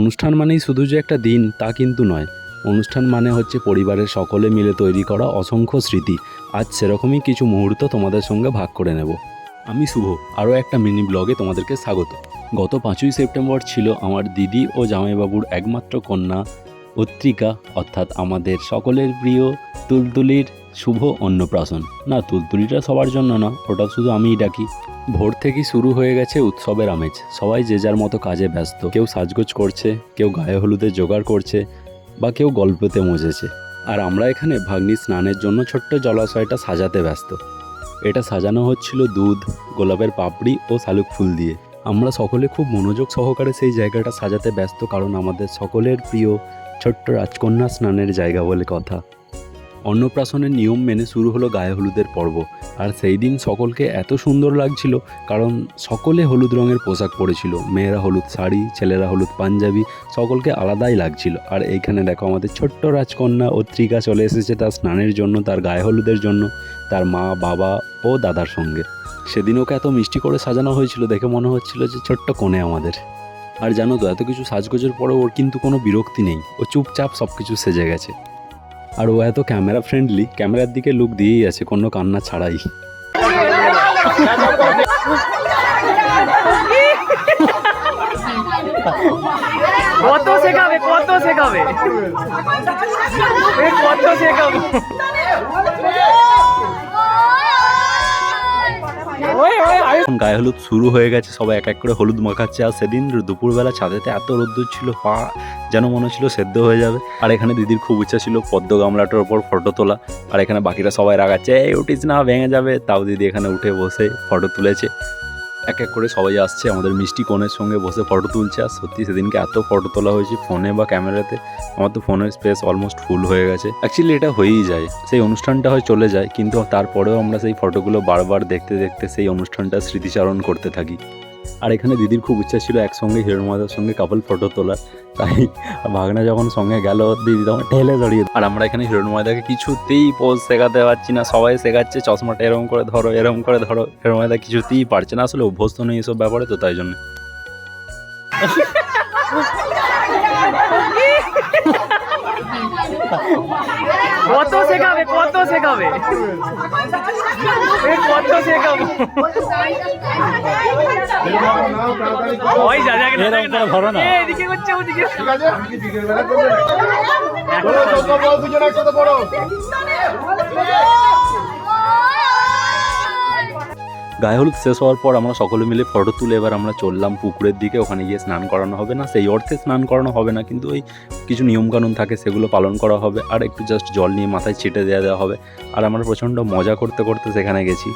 অনুষ্ঠান মানেই শুধু যে একটা দিন তা কিন্তু নয়। অনুষ্ঠান মানে হচ্ছে পরিবারের সকলে মিলে তৈরি করা অসংখ্য স্মৃতি। আজ সেরকমই কিছু মুহূর্ত তোমাদের সঙ্গে ভাগ করে নেব। আমি শুভ, আরও একটা মিনি ব্লগে তোমাদেরকে স্বাগত। গত 5ই সেপ্টেম্বর ছিল আমার দিদি ও জামাইবাবুর একমাত্র কন্যা অত্রিকা, অর্থাৎ আমাদের সকলের প্রিয় তুলতুলির শুভ অন্নপ্রাশন। না, তুলতুলিটা সবার জন্য না, ওটা শুধু আমিই ডাকি। ভোর থেকেই শুরু হয়ে গেছে উৎসবের আমেজ। সবাই যে যার মতো কাজে ব্যস্ত। কেউ সাজগোজ করছে, কেউ গায়ে হলুদের জোগাড় করছে, বা কেউ গল্পতে মজেছে। আর আমরা এখানে ভাগ্নি স্নানের জন্য ছোট্ট জলাশয়টা সাজাতে ব্যস্ত। এটা সাজানো হচ্ছিল দুধ, গোলাপের পাপড়ি ও শালুক ফুল দিয়ে। আমরা সকলে খুব মনোযোগ সহকারে সেই জায়গাটা সাজাতে ব্যস্ত, কারণ আমাদের সকলের প্রিয় ছোট্ট রাজকন্যা স্নানের জায়গা বলে কথা। অন্নপ্রাশনের নিয়ম মেনে শুরু হলো গায়ে হলুদের পর্ব। আর সেই দিন সকলকে এত সুন্দর লাগছিল, কারণ সকলে হলুদ রঙের পোশাক পরেছিল। মেয়েরা হলুদ শাড়ি, ছেলেরা হলুদ পাঞ্জাবি, সকলকে আলাদাই লাগছিল। আর এইখানে দেখো আমাদের ছোট্ট রাজকন্যা অত্রিকা চলে এসেছে তার স্নানের জন্য, তার গায়ে হলুদের জন্য, তার মা, বাবা ও দাদার সঙ্গে। সেদিন ওকে এত মিষ্টি করে সাজানো হয়েছিল, দেখে মনে হচ্ছিল যে ছোট্ট কোণে আমাদের। আর জানো তো, এত কিছু সাজগোজের পরেও ওর কিন্তু কোনো বিরক্তি নেই। ও চুপচাপ সব কিছু সেজে গেছে। আর ও এত ক্যামেরা ফ্রেন্ডলি, ক্যামেরার দিকে লুক দিয়েই আছে কোনো কান্না ছাড়াই। কত শেখাবে কত শেখাবে কত শেখাবো। গায়ে হলুদ শুরু হয়ে গেছে, সবাই এক এক করে হলুদ মাখাচ্ছে। আর সেদিন দুপুরবেলা ছাদেতে এত রোদ্দুর ছিল, পা যেন মনে হচ্ছিল সেদ্ধ হয়ে যাবে। আর এখানে দিদির খুব ইচ্ছা ছিল পদ্ম গামলাটার ওপর ফটো তোলা। আর এখানে বাকিরা সবাই রাগাচ্ছে, এই উঠিস না, ভেঙে যাবে। তাও দিদি এখানে উঠে বসে ফটো তুলেছে। এক এক করে সবাই আসছে, আমাদের মিষ্টি কোণের সঙ্গে বসে ফটো তুলছে। আর সত্যি সেদিনকে এত ফটো তোলা হয়েছে ফোনে বা ক্যামেরাতে, আমার তো ফোনের স্পেস অলমোস্ট ফুল হয়ে গেছে। অ্যাকচুয়ালি এটা হয়েই যায়, সেই অনুষ্ঠানটা হয় চলে যায়, কিন্তু তারপরেও আমরা সেই ফটোগুলো বারবার দেখতে দেখতে সেই অনুষ্ঠানটা স্মৃতিচারণ করতে থাকি। আর এখানে দিদির খুব ইচ্ছা ছিল একসঙ্গে হিরণময়দার সঙ্গে কাপল ফটো তোলার, তাই ভাগনা যখন সঙ্গে গেল দিদি তখন ঠেলে ধরিয়ে। আর আমরা এখানে হিরণময়দাকে কিছুতেই পোজ শেখাতে পারছি না, সবাই শেখাচ্ছে চশমাটা এরকম করে ধরো, এরকম করে ধরো। হিরণময়দা কিছুতেই পারছে না, আসলে অভ্যস্ত নেই এসব ব্যাপারে, তো তাই জন্য। কত শেখাবে কত শেখাবে কত শেখাবো। ওই দাদাকে ধরো না, এদিকে করছে ওদিকে। গায়ে হলুদ শেষ হওয়ার পর আমরা সকলে মিলে ফটো তুলে এবার আমরা চললাম পুকুরের দিকে। ওখানে গিয়ে স্নান করানো হবে না, সেই অর্থে স্নান করানো হবে না, কিন্তু ওই কিছু নিয়মকানুন থাকে সেগুলো পালন করা হবে। আর একটু জাস্ট জল নিয়ে মাথায় ছিটে দেওয়া হবে। আর আমরা প্রচণ্ড মজা করতে করতে সেখানে গেছি।